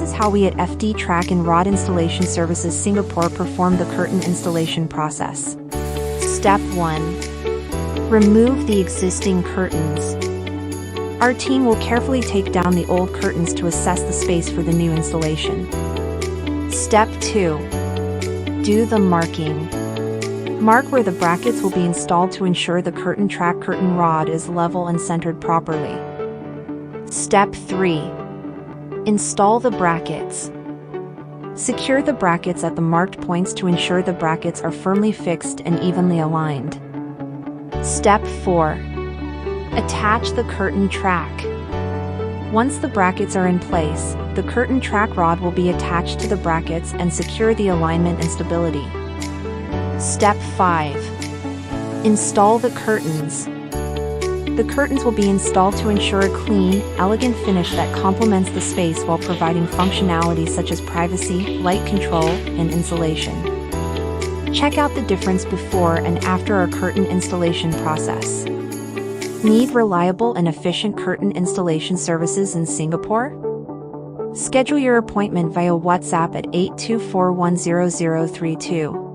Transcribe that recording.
is how we at FD Track and Rod Installation Services Singapore perform the curtain installation process. Step 1. Remove the existing curtains. Our team will carefully take down the old curtains to assess the space for the new installation. Step 2. Do the marking. Mark where the brackets will be installed to ensure the curtain track curtain rod is level and centered properly. Step 3. Install the brackets. Secure the brackets at the marked points to ensure the brackets are firmly fixed and evenly aligned. Step 4. Attach the curtain track. Once the brackets are in place, the curtain track rod will be attached to the brackets and secure the alignment and stability. Step 5. Install the curtains. The curtains will be installed to ensure a clean, elegant finish that complements the space while providing functionality such as privacy, light control, and insulation. Check out the difference before and after our curtain installation process. Need reliable and efficient curtain installation services in Singapore? Schedule your appointment via WhatsApp at 82410032.